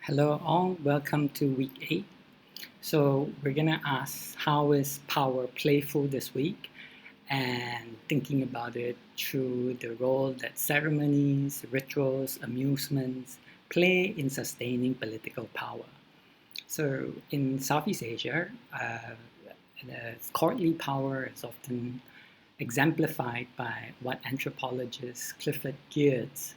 Hello all, welcome to week 8. So we're gonna ask how is power playful this week and thinking about it through the role that ceremonies, rituals, amusements play in sustaining political power. So in Southeast Asia, the courtly power is often exemplified by what anthropologist Clifford Geertz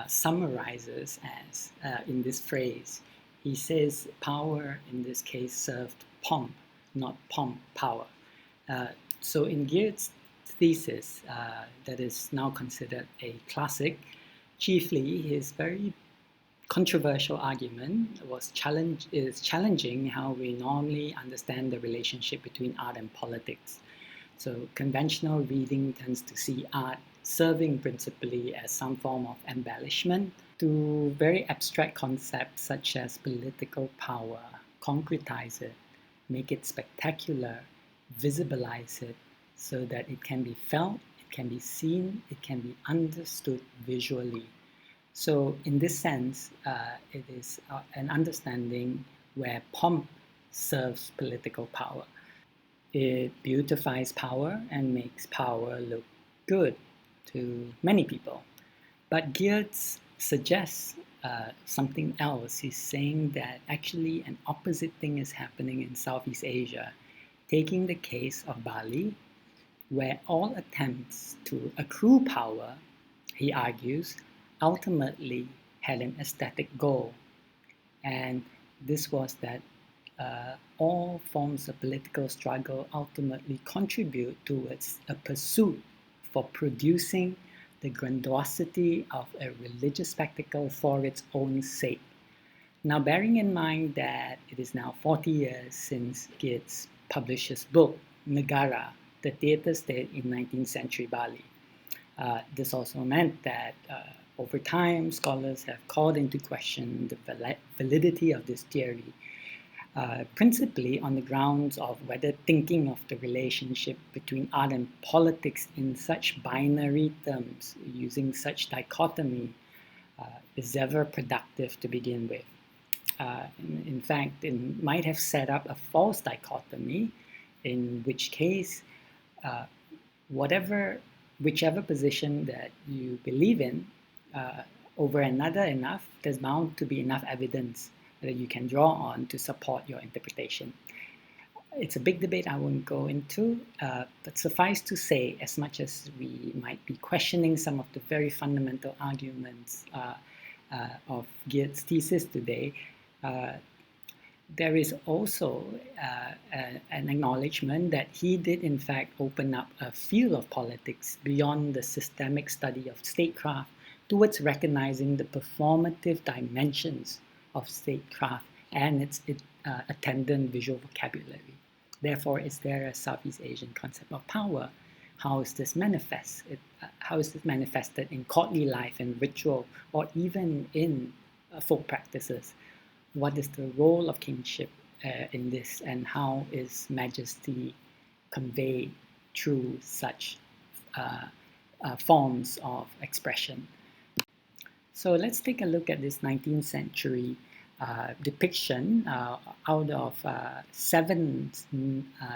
summarizes as in this phrase. He says power in this case served pomp, not pomp power. Uh, so in Geertz's thesis, that is now considered a classic, chiefly his very controversial argument is challenging how we normally understand the relationship between art and politics. So conventional reading tends to see art serving principally as some form of embellishment to very abstract concepts such as political power, concretize it, make it spectacular, visibilize it so that it can be felt, it can be seen, it can be understood visually. So in this sense, it is an understanding where pomp serves political power. It beautifies power and makes power look good to many people. But Geertz suggests something else. He's saying that actually an opposite thing is happening in Southeast Asia, taking the case of Bali, where all attempts to accrue power, he argues, ultimately had an aesthetic goal. And this was that all forms of political struggle ultimately contribute towards a pursuit for producing the grandiosity of a religious spectacle for its own sake. Now, bearing in mind that it is now 40 years since Geertz published his book, Negara, the theatre state in 19th century Bali. This also meant that over time, scholars have called into question the validity of this theory, principally on the grounds of whether thinking of the relationship between art and politics in such binary terms, using such dichotomy, is ever productive to begin with. In fact, it might have set up a false dichotomy, in which case, whichever position that you believe in over another enough, there's bound to be enough evidence that you can draw on to support your interpretation. It's a big debate I won't go into, but suffice to say, as much as we might be questioning some of the very fundamental arguments of Geertz's thesis today, there is also an acknowledgement that he did in fact open up a field of politics beyond the systemic study of statecraft towards recognizing the performative dimensions of statecraft and its attendant visual vocabulary. Therefore, is there a Southeast Asian concept of power? How is this manifested? How is this manifested in courtly life and ritual, or even in folk practices? What is the role of kingship in this, and how is majesty conveyed through such forms of expression? So let's take a look at this 19th century depiction out of 7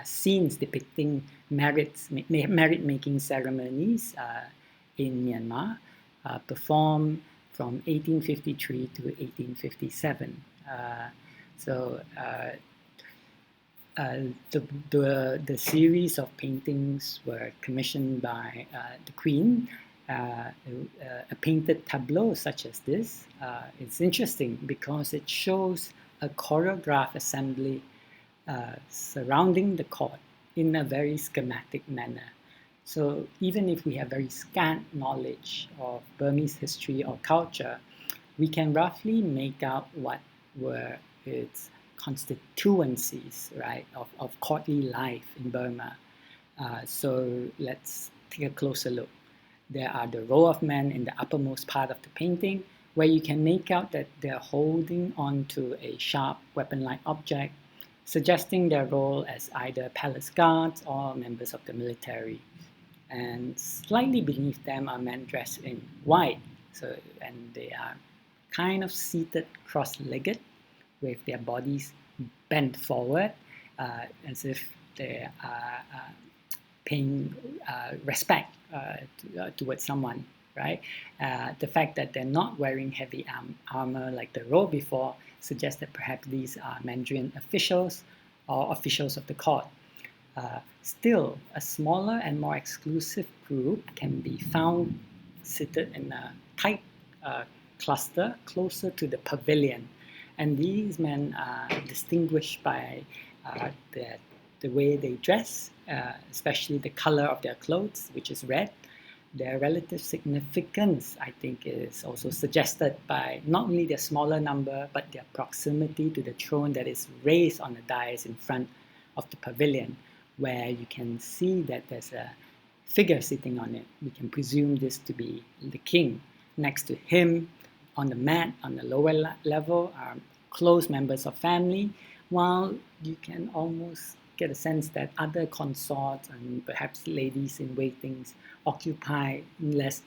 scenes depicting merit-making ceremonies in Myanmar, performed from 1853 to 1857. The series of paintings were commissioned by the Queen. A painted tableau such as this, it's interesting because it shows a choreographed assembly surrounding the court in a very schematic manner. So even if we have very scant knowledge of Burmese history or culture, we can roughly make out what were its constituencies, right, of courtly life in Burma. So let's take a closer look. There are the row of men in the uppermost part of the painting, where you can make out that they're holding onto a sharp weapon-like object, suggesting their role as either palace guards or members of the military. And slightly beneath them are men dressed in white, and they are kind of seated cross-legged with their bodies bent forward as if they are paying respect towards someone, right? The fact that they're not wearing heavy armor like the role before suggests that perhaps these are Mandarin officials or officials of the court. Still, a smaller and more exclusive group can be found seated in a tight cluster closer to the pavilion. And these men are distinguished by the way they dress, especially the color of their clothes, which is red. Their relative significance, I think, is also suggested by not only their smaller number, but their proximity to the throne that is raised on the dais in front of the pavilion, where you can see that there's a figure sitting on it. We can presume this to be the king. Next to him, on the mat, on the lower level, are close members of family, while you can almost get a sense that other consorts and perhaps ladies in waitings occupy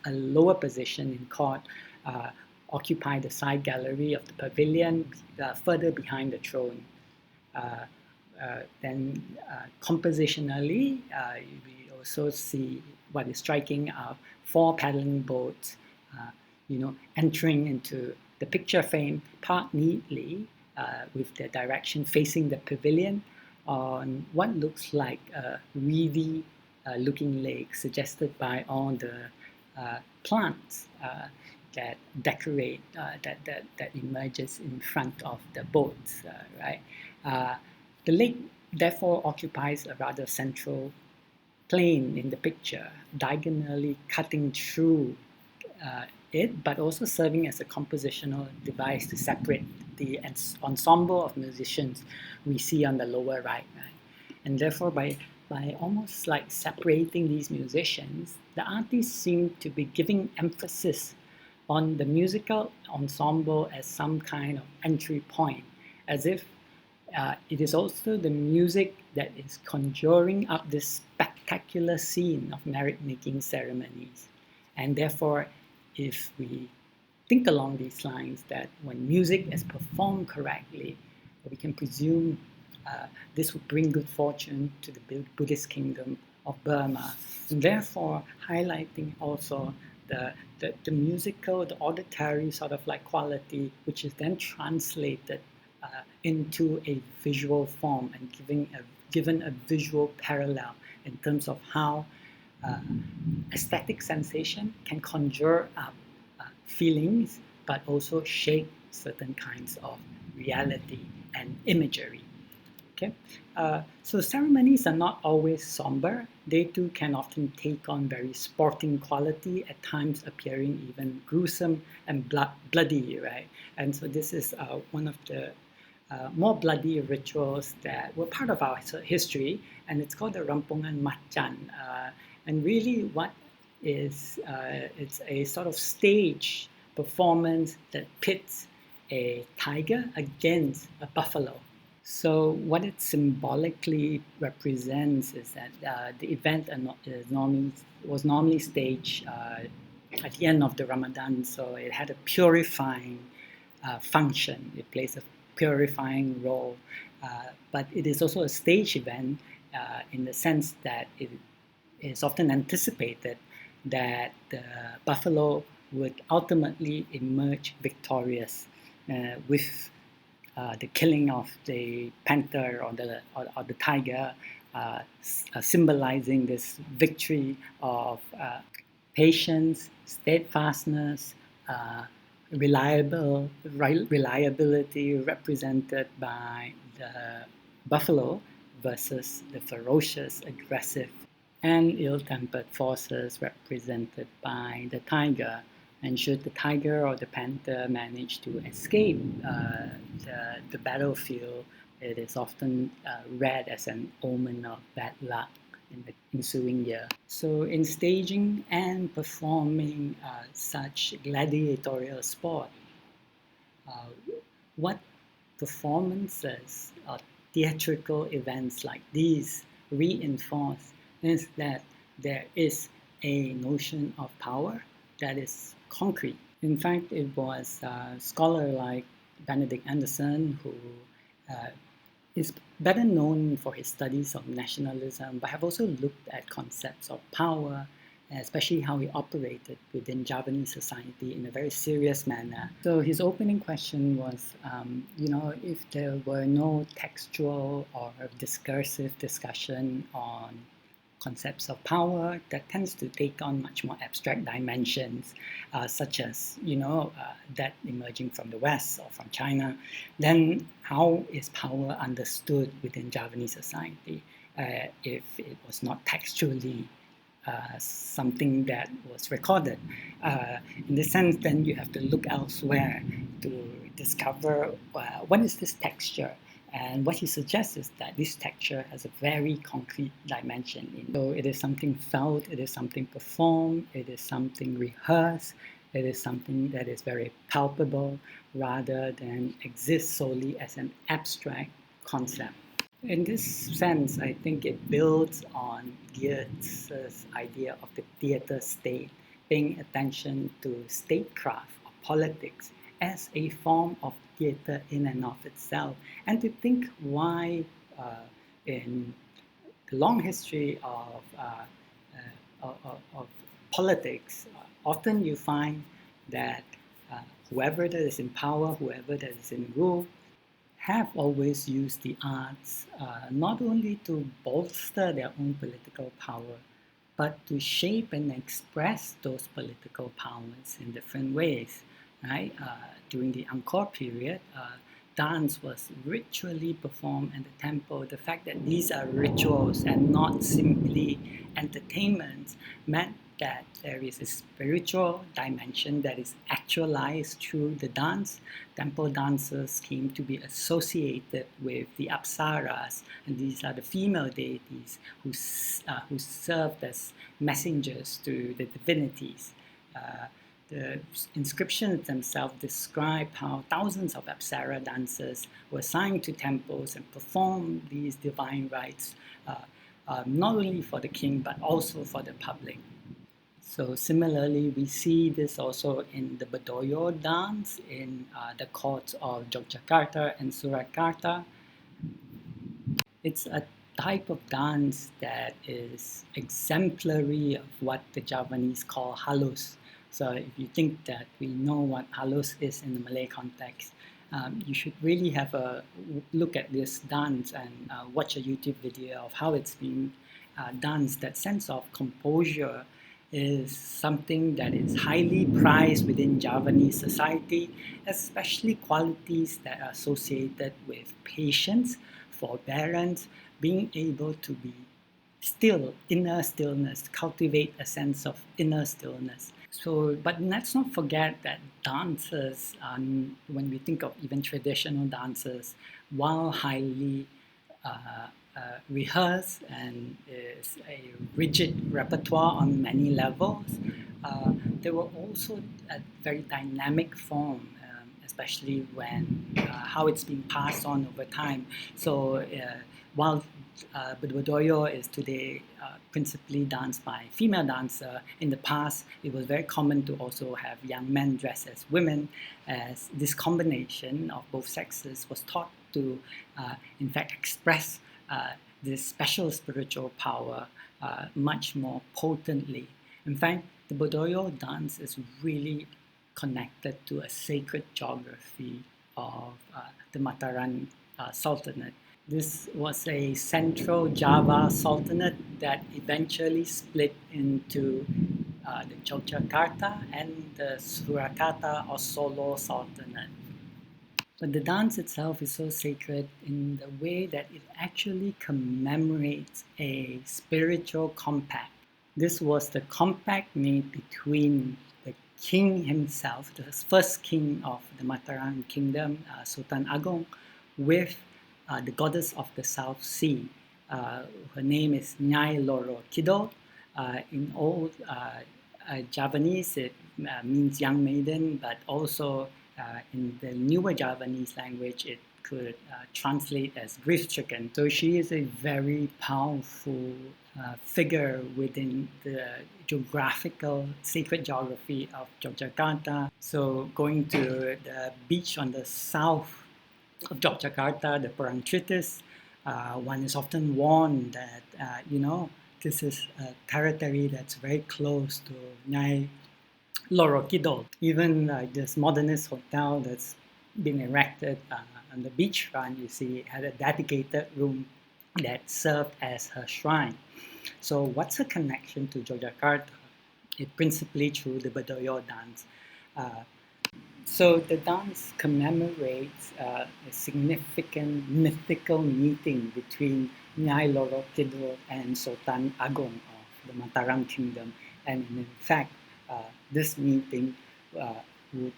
a lower position in court, occupy the side gallery of the pavilion, further behind the throne. Then compositionally, we also see what is striking are 4 paddling boats, entering into the picture frame, parked neatly with their direction facing the pavilion on what looks like a reedy looking lake, suggested by all the plants that decorate, that emerges in front of the boats, right? The lake therefore occupies a rather central plane in the picture, diagonally cutting through it, but also serving as a compositional device to separate the ensemble of musicians we see on the lower right. And therefore, by almost like separating these musicians, the artists seem to be giving emphasis on the musical ensemble as some kind of entry point, as if it is also the music that is conjuring up this spectacular scene of merit-making ceremonies. And therefore, if we think along these lines, that when music is performed correctly, we can presume this would bring good fortune to the Buddhist kingdom of Burma, and therefore highlighting also the musical, the auditory sort of like quality, which is then translated into a visual form and given a visual parallel in terms of how aesthetic sensation can conjure up feelings, but also shape certain kinds of reality and imagery. Okay, so ceremonies are not always somber. They too can often take on very sporting quality, at times appearing even gruesome and bloody, right? And so this is one of the more bloody rituals that were part of our history, and it's called the Rampungan Macan. And really what is, it's a sort of stage performance that pits a tiger against a buffalo. So what it symbolically represents is that the event was normally staged at the end of the Ramadan, so it had a purifying function. It plays a purifying role, but it is also a stage event in the sense that it is often anticipated that the buffalo would ultimately emerge victorious with the killing of the panther or the tiger, symbolizing this victory of patience, steadfastness, reliability represented by the buffalo versus the ferocious, aggressive, and ill-tempered forces represented by the tiger. And should the tiger or the panther manage to escape the battlefield, it is often read as an omen of bad luck in the ensuing year. So in staging and performing such gladiatorial sport, what performances or theatrical events like these reinforce is that there is a notion of power that is concrete. In fact, it was a scholar like Benedict Anderson who uh, is better known for his studies of nationalism, but have also looked at concepts of power, especially how he operated within Javanese society in a very serious manner. So his opening question was, if there were no textual or discursive discussion on concepts of power, that tends to take on much more abstract dimensions, such as that emerging from the West or from China. Then how is power understood within Javanese society if it was not textually something that was recorded? In this sense, then you have to look elsewhere to discover what is this texture. And what he suggests is that this texture has a very concrete dimension. So it is something felt, it is something performed, it is something rehearsed, it is something that is very palpable rather than exists solely as an abstract concept. In this sense, I think it builds on Goethe's idea of the theatre state, paying attention to statecraft or politics as a form of theatre in and of itself, and to think why in the long history of politics, often you find that whoever that is in power, whoever that is in rule, have always used the arts not only to bolster their own political power, but to shape and express those political powers in different ways. Right? During the Angkor period, dance was ritually performed in the temple. The fact that these are rituals and not simply entertainments meant that there is a spiritual dimension that is actualized through the dance. Temple dancers came to be associated with the Apsaras, and these are the female deities who served as messengers to the divinities. The inscriptions themselves describe how thousands of Apsara dancers were assigned to temples and performed these divine rites, not only for the king but also for the public. So similarly, we see this also in the Badoyo dance in the courts of Yogyakarta and Surakarta. It's a type of dance that is exemplary of what the Javanese call halus. So if you think that we know what halus is in the Malay context, you should really have a look at this dance and watch a YouTube video of how it's being danced. That sense of composure is something that is highly prized within Javanese society, especially qualities that are associated with patience, forbearance, being able to be still, inner stillness, cultivate a sense of inner stillness. So, but let's not forget that dancers, when we think of even traditional dancers, while highly rehearsed and is a rigid repertoire on many levels, they were also a very dynamic form, especially when how it's being passed on over time. So while Badoyo is today principally danced by female dancer, in the past it was very common to also have young men dressed as women, as this combination of both sexes was taught to in fact express this special spiritual power much more potently. In fact, the Badoyo dance is really connected to a sacred geography of the Mataram Sultanate. This was a central Java Sultanate that eventually split into the Yogyakarta and the Surakarta or Solo Sultanate. But the dance itself is so sacred in the way that it actually commemorates a spiritual compact. This was the compact made between the king himself, the first king of the Mataram kingdom, Sultan Agong, with the goddess of the South Sea. Her name is Nyai Loro Kidul. In old Javanese, it means young maiden, but also in the newer Javanese language, it could translate as grief-stricken. So she is a very powerful figure within the geographical, sacred geography of Yogyakarta. So going to the beach on the south of Yogyakarta, the Parangtritis, one is often warned that, this is a territory that's very close to Nyai Loro Kidul. Even this modernist hotel that's been erected on the beachfront, you see, had a dedicated room that served as her shrine. So what's her connection to Yogyakarta? It principally through the Bedoyo dance. So the dance commemorates a significant mythical meeting between Nyai Loro Kidul and Sultan Agong of the Mataram Kingdom. And in fact, this meeting would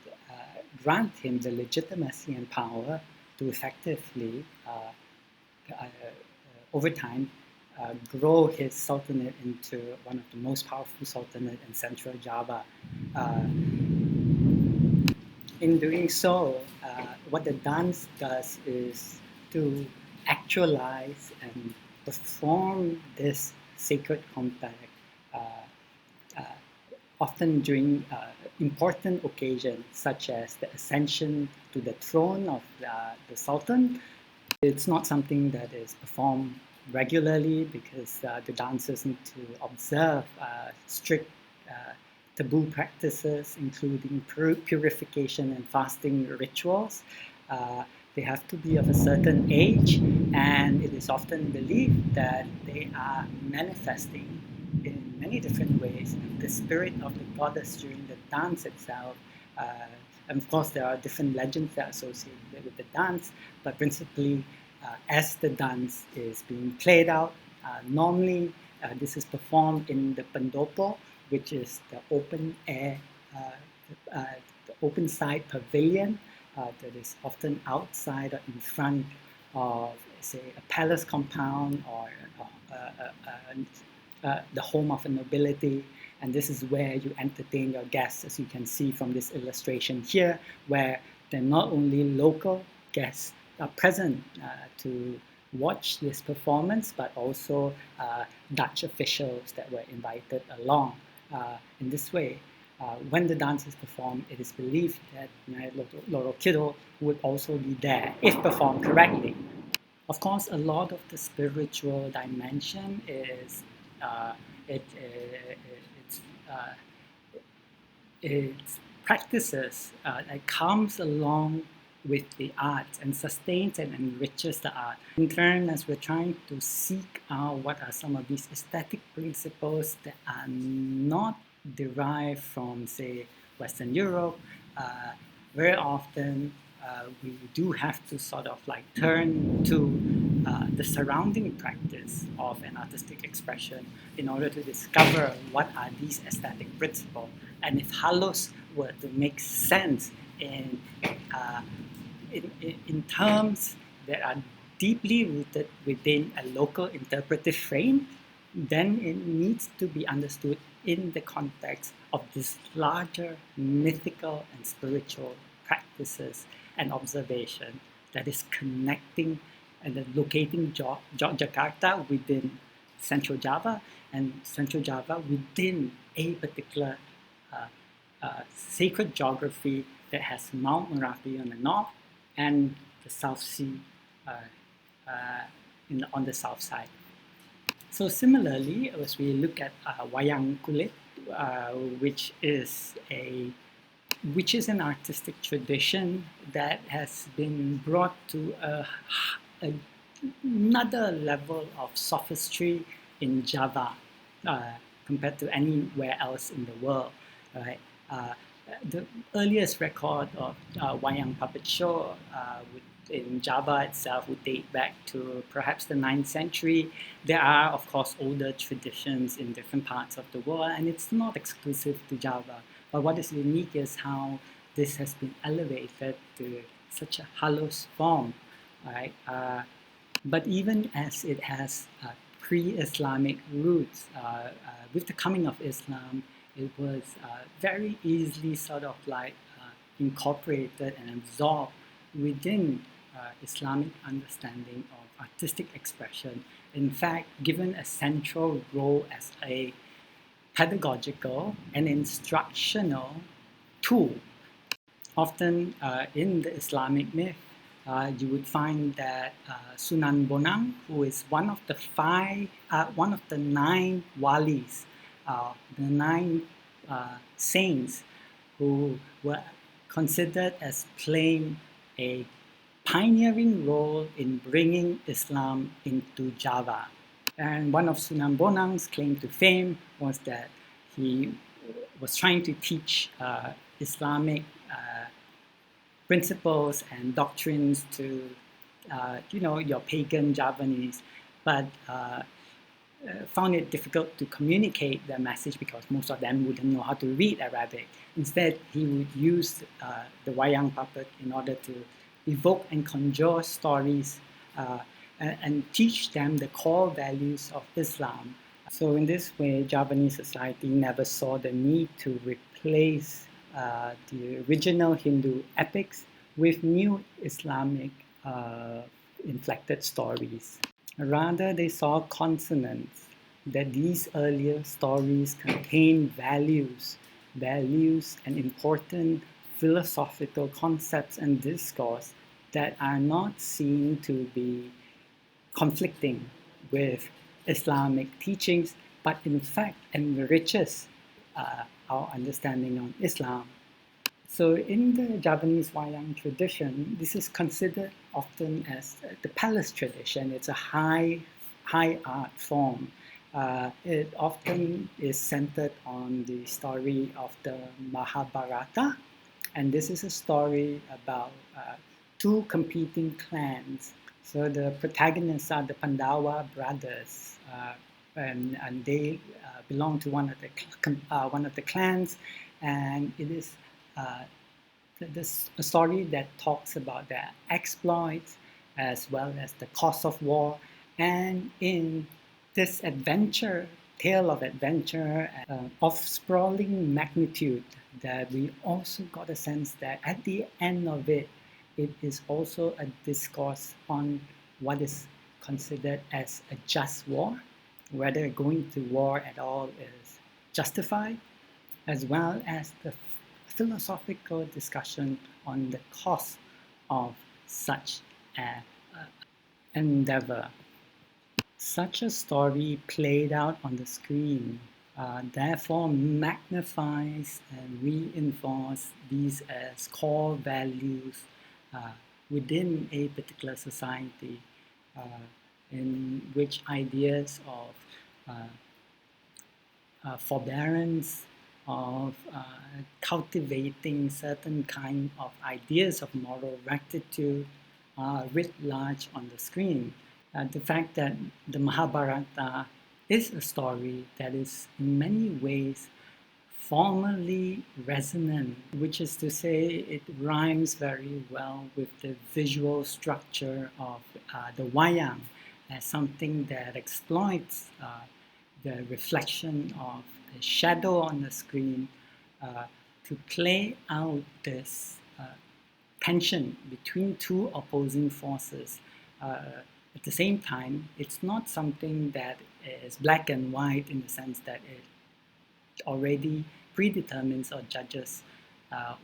grant him the legitimacy and power to effectively, over time, grow his sultanate into one of the most powerful sultanate in central Java. In doing so, what the dance does is to actualize and perform this sacred compact, often during important occasions such as the ascension to the throne of the Sultan. It's not something that is performed regularly because the dancers need to observe strict taboo practices, including purification and fasting rituals. They have to be of a certain age, and it is often believed that they are manifesting in many different ways the spirit of the goddess during the dance itself. And of course, there are different legends that are associated with the dance, but principally, as the dance is being played out, normally this is performed in the Pendopo, which is the open air, the open side pavilion that is often outside or in front of, say, a palace compound or the home of a nobility. And this is where you entertain your guests, as you can see from this illustration here, where they're not only local guests are present to watch this performance, but also Dutch officials that were invited along. In this way, when the dance is performed, it is believed that Loro Kidul would also be there if performed correctly. Of course, a lot of the spiritual dimension is its practices that comes along with the arts and sustains and enriches the art. In turn, as we're trying to seek out what are some of these aesthetic principles that are not derived from, say, Western Europe, very often we do have to sort of like turn to the surrounding practice of an artistic expression in order to discover what are these aesthetic principles. And if halos were to make sense in terms that are deeply rooted within a local interpretive frame, then it needs to be understood in the context of this larger mythical and spiritual practices and observation that is connecting and then locating Jakarta within Central Java and Central Java within a particular sacred geography that has Mount Merapi on the north and the South Sea on the south side. So similarly, as we look at Wayang Kulit, which is an artistic tradition that has been brought to another level of sophistry in Java compared to anywhere else in the world. Right? The earliest record of Wayang puppet show in Java itself would date back to perhaps the 9th century. There are, of course, older traditions in different parts of the world, and it's not exclusive to Java. But what is unique is how this has been elevated to such a halos form, right? But even as it has pre-Islamic roots, with the coming of Islam, it was very easily sort of like incorporated and absorbed within Islamic understanding of artistic expression, in fact, given a central role as a pedagogical and instructional tool. Often in the Islamic myth, you would find that Sunan Bonang, who is one of the 9 walis, the 9 saints who were considered as playing a pioneering role in bringing Islam into Java. And one of Sunan Bonang's claim to fame was that he was trying to teach Islamic principles and doctrines to, your pagan Javanese, but found it difficult to communicate the message because most of them wouldn't know how to read Arabic. Instead, he would use the wayang puppet in order to evoke and conjure stories and teach them the core values of Islam. So in this way, Javanese society never saw the need to replace the original Hindu epics with new Islamic inflected stories. Rather, they saw consonance, that these earlier stories contain values and important philosophical concepts and discourse that are not seen to be conflicting with Islamic teachings, but in fact enriches our understanding of Islam. So in the Javanese wayang tradition, this is considered often as the palace tradition. It's a high art form. It often is centered on the story of the Mahabharata, and this is a story about 2 competing clans. So the protagonists are the Pandava brothers, and they belong to one of the clans, and it is a story that talks about their exploits as well as the cost of war. And in this tale of adventure of sprawling magnitude, that we also got a sense that at the end of it, it is also a discourse on what is considered as a just war, whether going to war at all is justified, as well as the philosophical discussion on the cost of such an endeavor. Such a story played out on the screen therefore magnifies and reinforces these as core values within a particular society, in which ideas of forbearance, of cultivating certain kind of ideas of moral rectitude are writ large on the screen. The fact that the Mahabharata is a story that is in many ways formally resonant, which is to say it rhymes very well with the visual structure of the wayang as something that exploits the reflection of the shadow on the screen to play out this tension between 2 opposing forces. At the same time, it's not something that is black and white in the sense that it already predetermines or judges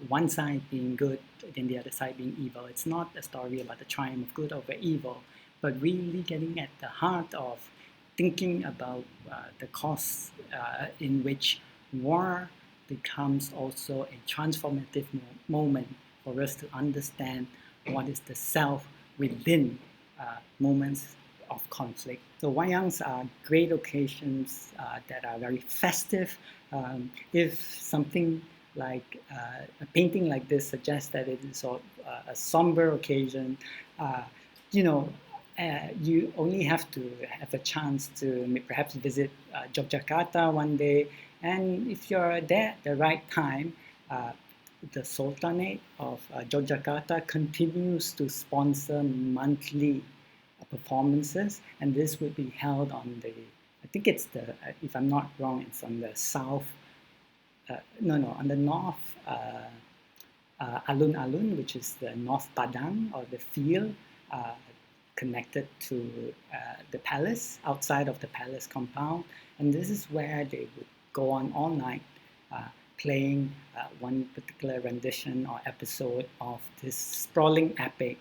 one side being good and the other side being evil. It's not a story about the triumph of good over evil, but really getting at the heart of thinking about the costs in which war becomes also a transformative moment for us to understand what is the self within moments of conflict. So wayangs are great occasions that are very festive. If something like a painting like this suggests that it is a somber occasion, you only have to have a chance to perhaps visit Yogyakarta one day, and if you're there at the right time, the Sultanate of Yogyakarta continues to sponsor monthly performances, and this would be held on the, I think it's the, if I'm not wrong, it's on the south, on the north Alun-alun, which is the North Padang or the field connected to the palace, outside of the palace compound. And this is where they would go on all night playing one particular rendition or episode of this sprawling epic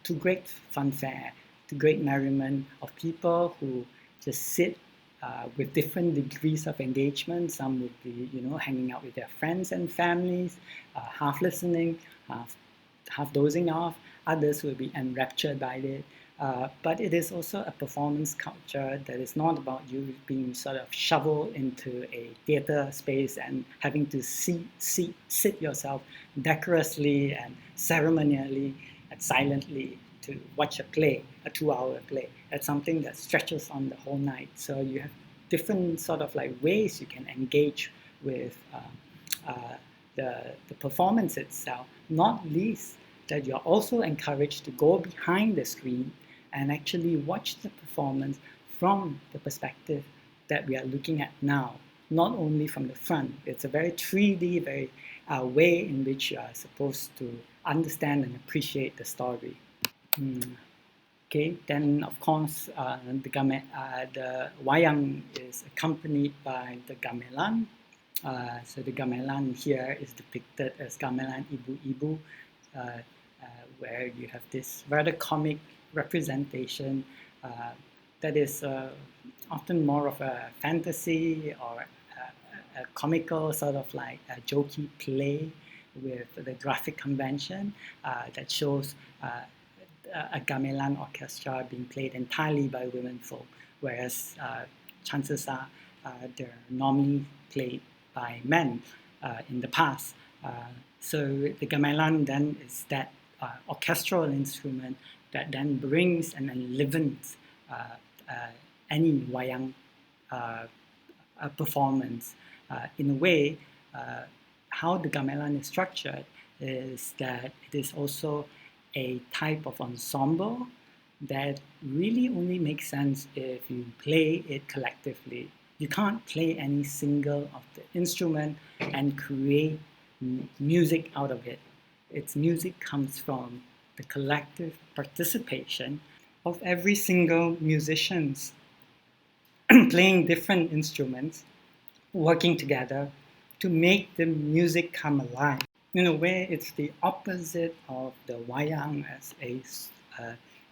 to great fanfare, to great merriment of people who just sit with different degrees of engagement. Some would be, hanging out with their friends and families, half listening, half dozing off. Others will be enraptured by it. But it is also a performance culture that is not about you being sort of shoveled into a theater space and having to sit yourself decorously and ceremonially and silently to watch a play, a 2-hour play. That's something that stretches on the whole night. So you have different sort of like ways you can engage with the performance itself, not least that you're also encouraged to go behind the screen and actually watch the performance from the perspective that we are looking at now, not only from the front. It's a very 3D, very way in which you are supposed to understand and appreciate the story. Okay, then of course the wayang is accompanied by the gamelan. So the gamelan here is depicted as gamelan ibu-ibu, where you have this rather comic representation that is often more of a fantasy or a comical sort of like a jokey play with the graphic convention that shows a gamelan orchestra being played entirely by women folk, whereas chances are they're normally played by men in the past. So the gamelan then is that orchestral instrument that then brings and enlivens any wayang performance. In a way, how the gamelan is structured is that it is also a type of ensemble that really only makes sense if you play it collectively. You can't play any single of the instrument and create music out of it. Its music comes from the collective participation of every single musicians playing different instruments, working together to make the music come alive. In a way, it's the opposite of the wayang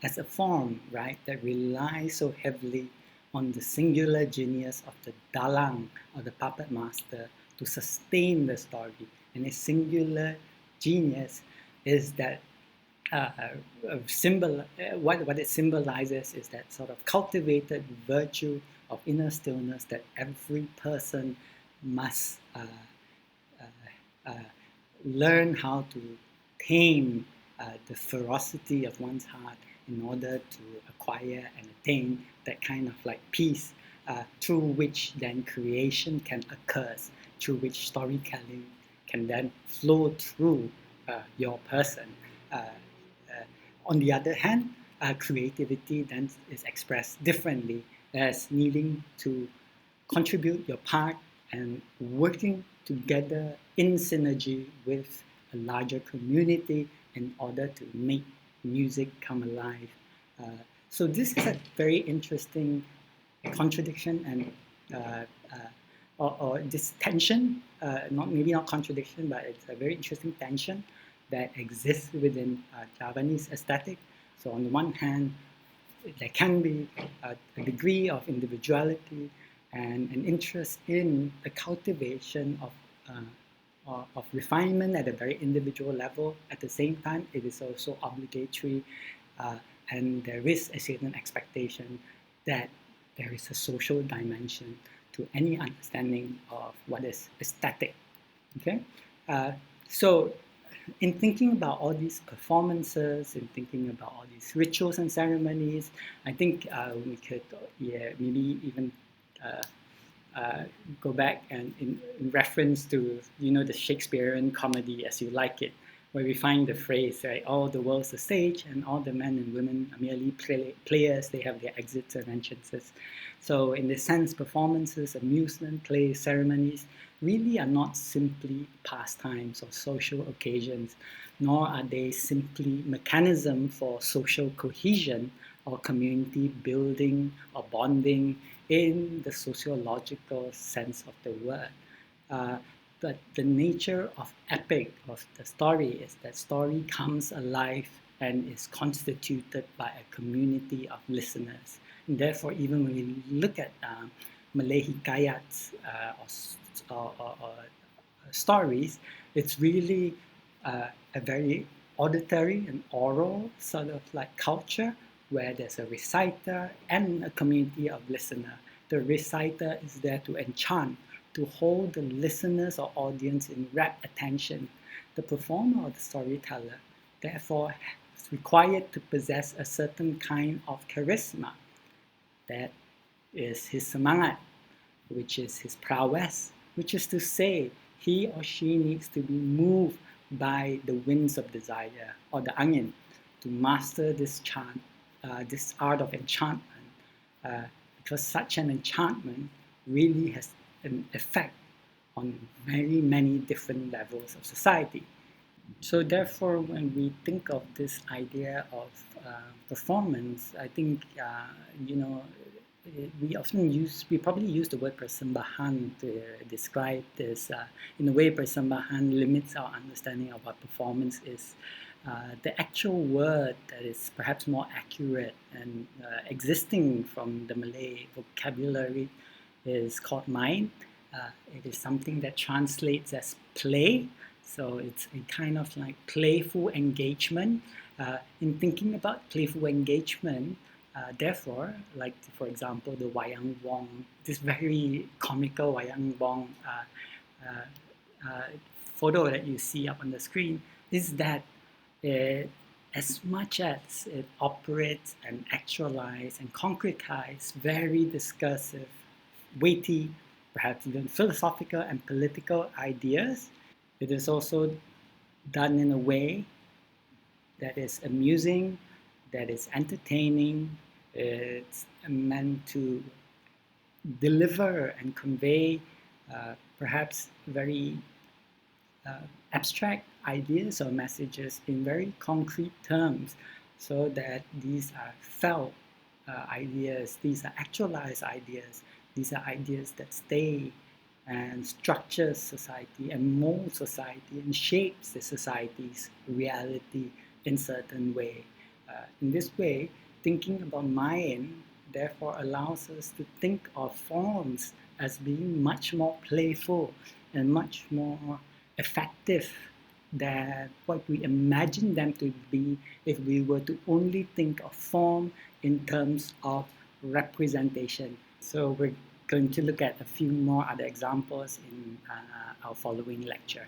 as a form, right, that relies so heavily on the singular genius of the dalang or the puppet master to sustain the story. And a singular genius is that what it symbolizes is that sort of cultivated virtue of inner stillness that every person must learn how to tame the ferocity of one's heart in order to acquire and attain that kind of like peace through which then creation can occur, through which storytelling can then flow through your person. On the other hand, creativity then is expressed differently as needing to contribute your part and working together in synergy with a larger community in order to make music come alive. So this is a very interesting contradiction and or this tension, maybe not contradiction, but it's a very interesting tension that exists within Javanese aesthetic. So on the one hand, there can be a degree of individuality and an interest in the cultivation of refinement at a very individual level. At the same time, it is also obligatory, and there is a certain expectation that there is a social dimension to any understanding of what is aesthetic. Okay, so in thinking about all these performances, in thinking about all these rituals and ceremonies, I think we could maybe even go back and in reference to the Shakespearean comedy As You Like It, where we find the phrase, right, all the world's a stage and all the men and women are merely players, they have their exits and entrances. So in this sense, performances, amusement, plays, ceremonies really are not simply pastimes or social occasions, nor are they simply mechanism for social cohesion or community building or bonding in the sociological sense of the word. But the nature of epic, of the story, is that story comes alive and is constituted by a community of listeners. And therefore, even when we look at Malay hikayats or stories, it's really a very auditory and oral sort of like culture where there's a reciter and a community of listener. The reciter is there to enchant, to hold the listeners or audience in rapt attention. The performer or the storyteller, therefore, is required to possess a certain kind of charisma. That is his semangat, which is his prowess, which is to say, he or she needs to be moved by the winds of desire or the angin to master this this art of enchantment, because such an enchantment really has an effect on very many different levels of society. So therefore, when we think of this idea of performance, I think we probably use the word persembahan to describe this. In a way, persembahan limits our understanding of what performance is. The actual word that is perhaps more accurate and existing from the Malay vocabulary is called main. It is something that translates as play. So it's a kind of like playful engagement. In thinking about playful engagement, therefore, like for example, the wayang wong, this very comical wayang wong photo that you see up on the screen, is that as much as it operates and actualizes and concretizes very discursive, weighty, perhaps even philosophical and political ideas, it is also done in a way that is amusing, that is entertaining. It's meant to deliver and convey perhaps very abstract ideas or messages in very concrete terms, so that these are felt ideas, these are actualized ideas, these are ideas that stay and structures society and molds society and shapes the society's reality in certain way. In this way, thinking about Mayan therefore allows us to think of forms as being much more playful and much more effective than what we imagine them to be if we were to only think of form in terms of representation. So we're going to look at a few more other examples in our following lecture.